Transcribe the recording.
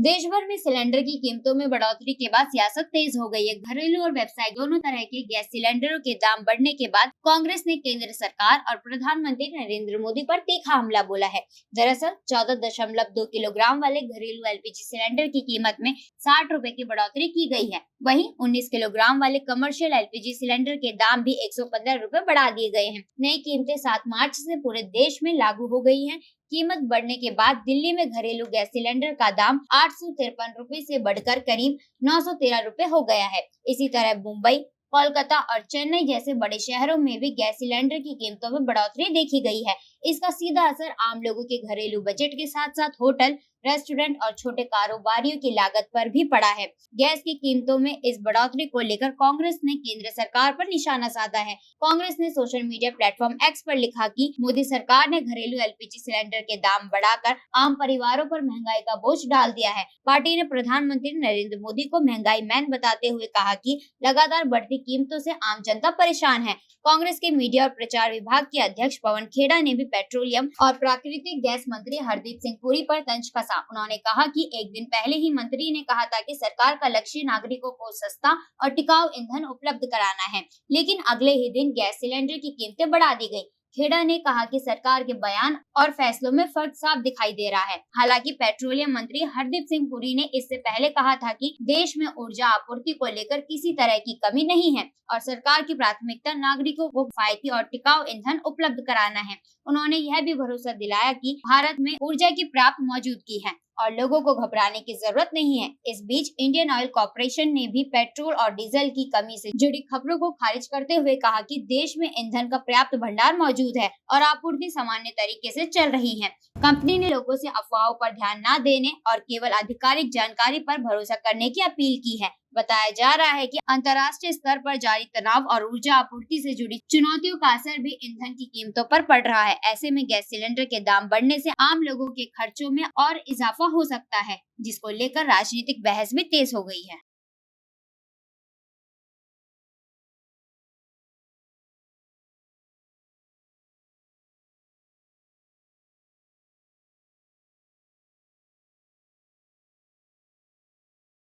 देश भर में सिलेंडर की कीमतों में बढ़ोतरी के बाद सियासत तेज हो गई है। घरेलू और व्यावसायिक दोनों तरह के गैस सिलेंडरों के दाम बढ़ने के बाद कांग्रेस ने केंद्र सरकार और प्रधानमंत्री नरेंद्र मोदी पर तीखा हमला बोला है। दरअसल 14.2 किलोग्राम वाले घरेलू एलपीजी सिलेंडर की कीमत में 60 रुपए की बढ़ोतरी की गई है। वहीं 19 किलोग्राम वाले कमर्शियल एलपीजी सिलेंडर के दाम भी 115 रुपए बढ़ा दिए गए हैं। नई कीमतें 7 मार्च से पूरे देश में लागू हो गई हैं। कीमत बढ़ने के बाद दिल्ली में घरेलू गैस सिलेंडर का दाम 853 रुपए से बढ़कर करीब 913 रुपए हो गया है। इसी तरह मुंबई, कोलकाता और चेन्नई जैसे बड़े शहरों में भी गैस सिलेंडर की कीमतों में बढ़ोतरी देखी गई है। इसका सीधा असर आम लोगों के घरेलू बजट के साथ साथ होटल, रेस्टोरेंट और छोटे कारोबारियों की लागत पर भी पड़ा है। गैस की कीमतों में इस बढ़ोतरी को लेकर कांग्रेस ने केंद्र सरकार पर निशाना साधा है। कांग्रेस ने सोशल मीडिया प्लेटफॉर्म एक्स पर लिखा कि मोदी सरकार ने घरेलू एलपीजी सिलेंडर के दाम बढ़ाकर आम परिवारों पर महंगाई का बोझ डाल दिया है। पार्टी ने प्रधानमंत्री नरेंद्र मोदी को महंगाई मैन बताते हुए कहा कि लगातार बढ़ती कीमतों से आम जनता परेशान है। कांग्रेस के मीडिया और प्रचार विभाग के अध्यक्ष पवन खेड़ा ने भी पेट्रोलियम और प्राकृतिक गैस मंत्री हरदीप सिंह पुरी पर तंज कसा। उन्होंने कहा कि एक दिन पहले ही मंत्री ने कहा था कि सरकार का लक्ष्य नागरिकों को सस्ता और टिकाऊ ईंधन उपलब्ध कराना है, लेकिन अगले ही दिन गैस सिलेंडर की कीमतें बढ़ा दी गई। खेड़ा ने कहा कि सरकार के बयान और फैसलों में फर्क साफ दिखाई दे रहा है। हालांकि पेट्रोलियम मंत्री हरदीप सिंह पुरी ने इससे पहले कहा था कि देश में ऊर्जा आपूर्ति को लेकर किसी तरह की कमी नहीं है और सरकार की प्राथमिकता नागरिकों को किफायती और टिकाऊ ईंधन उपलब्ध कराना है। उन्होंने यह भी भरोसा दिलाया कि भारत में ऊर्जा की पर्याप्त मौजूदगी है और लोगों को घबराने की जरूरत नहीं है। इस बीच इंडियन ऑयल कॉर्पोरेशन ने भी पेट्रोल और डीजल की कमी से जुड़ी खबरों को खारिज करते हुए कहा कि देश में ईंधन का पर्याप्त भंडार मौजूद है और आपूर्ति सामान्य तरीके से चल रही है। कंपनी ने लोगों से अफवाहों पर ध्यान न देने और केवल आधिकारिक जानकारी पर भरोसा करने की अपील की है। बताया जा रहा है कि अंतर्राष्ट्रीय स्तर पर जारी तनाव और ऊर्जा आपूर्ति से जुड़ी चुनौतियों का असर भी ईंधन की कीमतों पर पड़ रहा है। ऐसे में गैस सिलेंडर के दाम बढ़ने से आम लोगों के खर्चों में और इजाफा हो सकता है, जिसको लेकर राजनीतिक बहस भी तेज हो गई है।